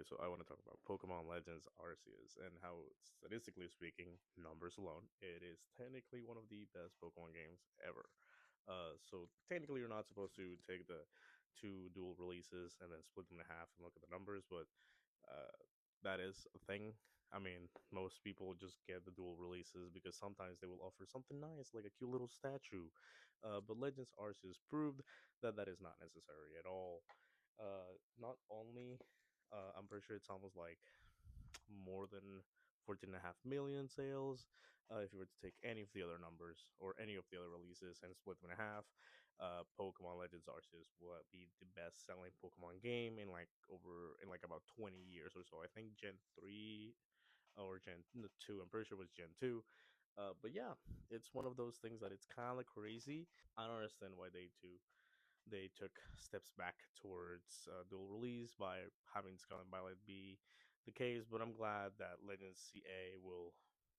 so I want to talk about Pokemon Legends Arceus and how, statistically speaking, numbers alone, it is technically one of the best Pokemon games ever. So technically, you're not supposed to take the two dual releases and then split them in half and look at the numbers, but uh, that is a thing. I mean, most people just get the dual releases because sometimes they will offer something nice, like a cute little statue. But Legends Arceus proved that that is not necessary at all. Not only, I'm pretty sure it's almost like more than 14.5 million sales. If you were to take any of the other numbers or any of the other releases and split them in half, Pokemon Legends Arceus will be the best selling Pokemon game in like about 20 years or so. I think Gen 3 or Gen 2, I'm pretty sure it was Gen 2. But yeah, it's one of those things that it's kind of crazy. I don't understand why they took steps back towards dual release by having Scarlet Violet be the case, but I'm glad that Legends CA will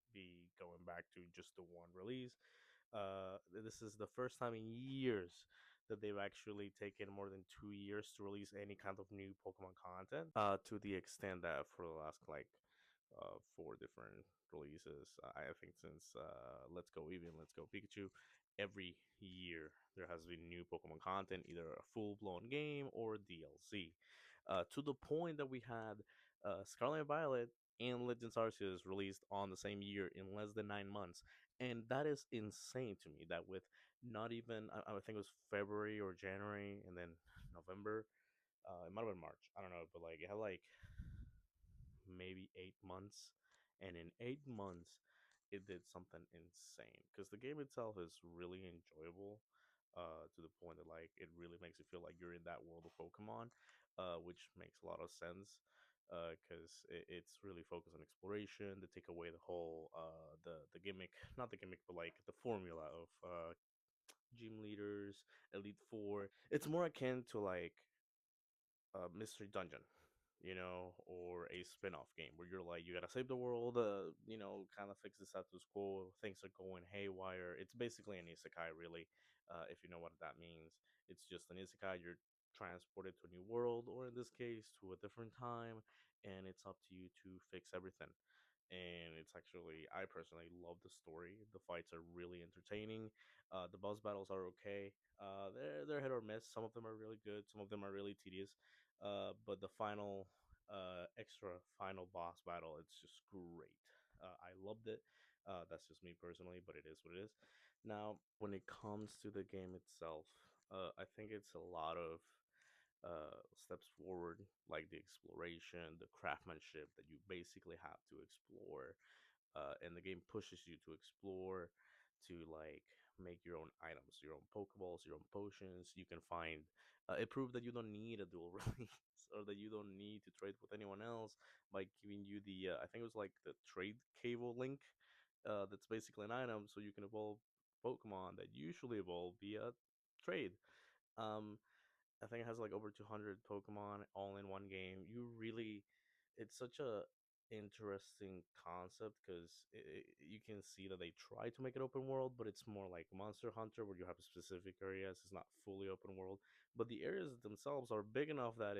be going back to just the one release. This is the first time in years that they've actually taken more than 2 years to release any kind of new Pokemon content. To the extent that for the last like four different releases, I think since Let's Go Eevee and Let's Go Pikachu, every year there has been new Pokemon content, either a full blown game or DLC. To the point that we had Scarlet and Violet and Legends Arceus released on the same year in less than 9 months, and that is insane to me. That with not even I think it was February or January, and then November. It might have been March. I don't know, but like it had like maybe 8 months, and in 8 months, it did something insane. Because the game itself is really enjoyable, to the point that like it really makes you feel like you're in that world of Pokemon, which makes a lot of sense. Because it's really focused on exploration. To take away the whole the gimmick, not the gimmick, but like the formula of gym leaders, Elite Four. It's more akin to like a mystery dungeon, or a spin-off game where you're like you gotta save the world, kind of fix the status quo, things are going haywire. It's basically an isekai, really. If you know what that means, it's just an isekai. You're transported to a new world, or in this case to a different time, and it's up to you to fix everything. And it's actually, I personally love the story. The fights are really entertaining. The boss battles are okay. They're hit or miss. Some of them are really good, some of them are really tedious. But the final extra final boss battle, it's just great. I loved it. That's just me personally, but it is what it is. Now when it comes to the game itself, I think it's a lot of steps forward, like the exploration, the craftsmanship that you basically have to explore. And the game pushes you to explore, to like make your own items, your own Pokeballs, your own potions. You can find it proved that you don't need a dual release, or that you don't need to trade with anyone else by giving you the I think it was like the trade cable link. That's basically an item, so you can evolve Pokemon that usually evolve via trade. Um, I think it has like over 200 Pokemon all in one game. It's such a interesting concept because you can see that they try to make it open world, but it's more like Monster Hunter where you have specific areas. It's not fully open world, but the areas themselves are big enough that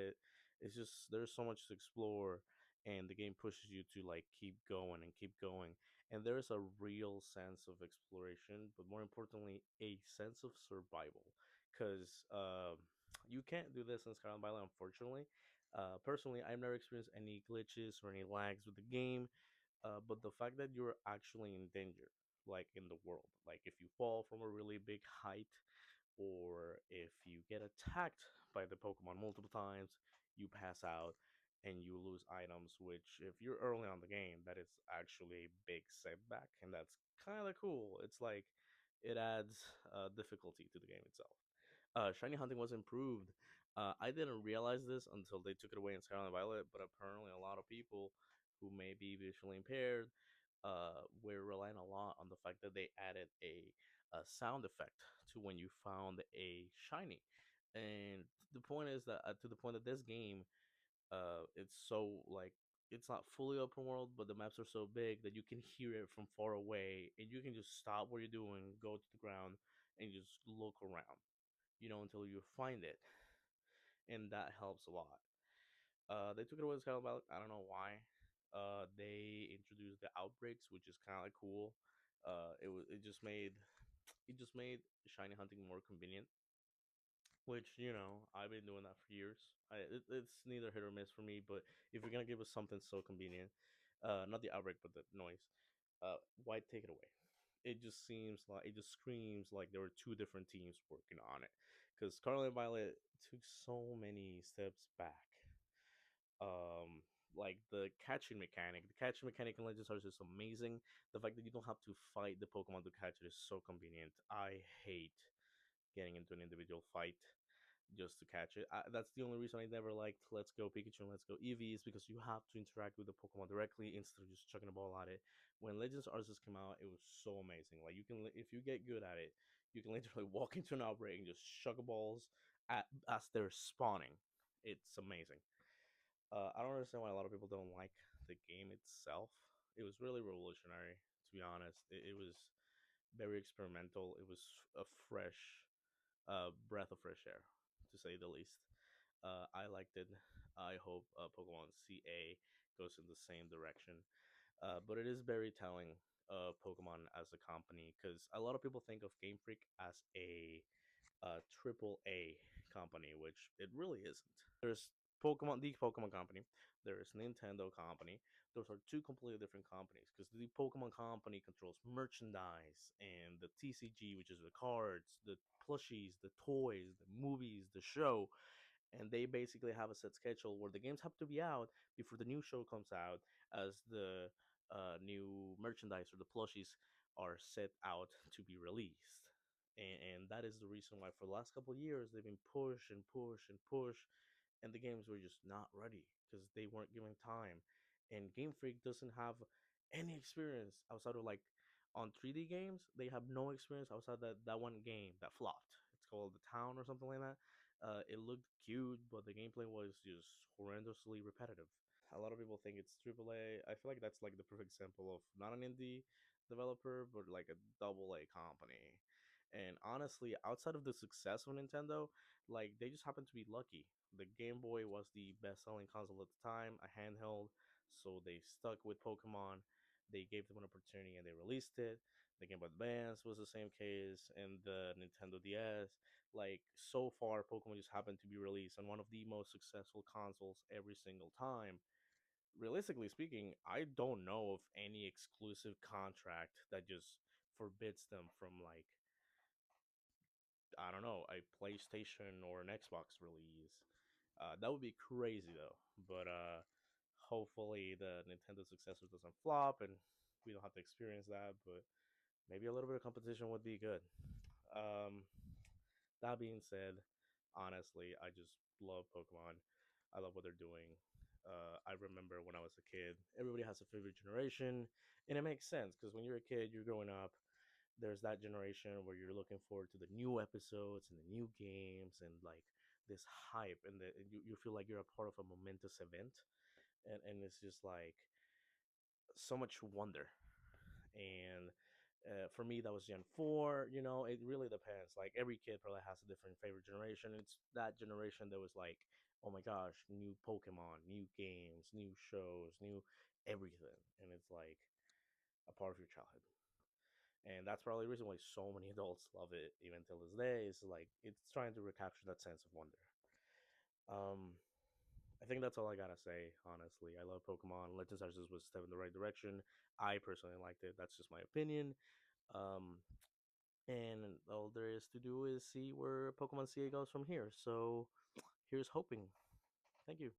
it's just there's so much to explore, and the game pushes you to like keep going and keep going. And there's a real sense of exploration, but more importantly, a sense of survival because you can't do this in Scarlet Violet, unfortunately. Personally, I've never experienced any glitches or any lags with the game, but the fact that you're actually in danger, like in the world, like if you fall from a really big height, or if you get attacked by the Pokemon multiple times, you pass out and you lose items, which, if you're early on the game, that is actually a big setback, and that's kind of cool. It's like it adds difficulty to the game itself. Shiny hunting was improved. I didn't realize this until they took it away in Scarlet and Violet, but apparently a lot of people who may be visually impaired were relying a lot on the fact that they added a sound effect to when you found a shiny. And the point is that to the point that this game, it's so like it's not fully open world, but the maps are so big that you can hear it from far away, and you can just stop what you're doing, go to the ground, and just look around, until you find it, and that helps a lot. They took it away as kind of about, I don't know why. They introduced the outbreaks, which is kind of like cool. It just made shiny hunting more convenient, which I've been doing that for years. It's neither hit or miss for me, but if you're gonna give us something so convenient, not the outbreak but the noise, why take it away? It just screams like there were two different teams working on it, because Scarlet and Violet took so many steps back. Like the catching mechanic in Legends Arceus is amazing. The fact that you don't have to fight the Pokemon to catch it is so convenient. I hate getting into an individual fight just to catch it. That's the only reason I never liked Let's Go Pikachu and Let's Go Eevee, is because you have to interact with the Pokemon directly instead of just chucking a ball at it. When Legends Arceus came out, it was so amazing. Like, if you get good at it, you can literally walk into an outbreak and just chuck balls as they're spawning. It's amazing. I don't understand why a lot of people don't like the game itself. It was really revolutionary, to be honest. It was very experimental. It was a fresh breath of fresh air, to say the least. I liked it. I hope Pokemon CA goes in the same direction. But it is very telling of Pokemon as a company, because a lot of people think of Game Freak as a triple A company, which it really isn't. There's the Pokemon Company. There is Nintendo Company. Those are two completely different companies, because the Pokemon Company controls merchandise and the TCG, which is the cards, the plushies, the toys, the movies, the show, and they basically have a set schedule where the games have to be out before the new show comes out, as the new merchandise or the plushies are set out to be released. And that is the reason why for the last couple of years they've been push and push and push, and the games were just not ready because they weren't given time. And Game Freak doesn't have any experience outside of, like, on 3D games. They have no experience outside that one game that flopped. It's called The Town or something like that. It looked cute, but the gameplay was just horrendously repetitive. A lot of people think it's AAA. I feel like that's like the perfect example of not an indie developer, but like a double A company. And honestly, outside of the success of Nintendo, like, they just happened to be lucky. The Game Boy was the best selling console at the time, a handheld, so they stuck with Pokemon. They gave them an opportunity and they released it. The Game Boy Advance was the same case, and the Nintendo DS. Like, so far, Pokemon just happened to be released on one of the most successful consoles every single time. Realistically speaking, I don't know of any exclusive contract that just forbids them from, like, I don't know, a PlayStation or an Xbox release. That would be crazy though. But hopefully the Nintendo successor doesn't flop and we don't have to experience that. But maybe a little bit of competition would be good. Um, that being said, honestly, I just love Pokemon. I love what they're doing. I remember when I was a kid, everybody has a favorite generation, and it makes sense because when you're a kid, you're growing up. There's that generation where you're looking forward to the new episodes and the new games and, like, this hype, and you feel like you're a part of a momentous event, and it's just like so much wonder. And for me, that was Gen 4. It really depends. Like, every kid probably has a different favorite generation. It's that generation that was like, oh my gosh, new Pokemon, new games, new shows, new everything. And it's like a part of your childhood. And that's probably the reason why so many adults love it even till this day. Is like it's trying to recapture that sense of wonder. Um, I think that's all I gotta say. Honestly, I love Pokemon. Legends Arceus was a step in the right direction. I personally liked it. That's just my opinion. Um, and all there is to do is see where Pokemon CA goes from here. So here's hoping. Thank you.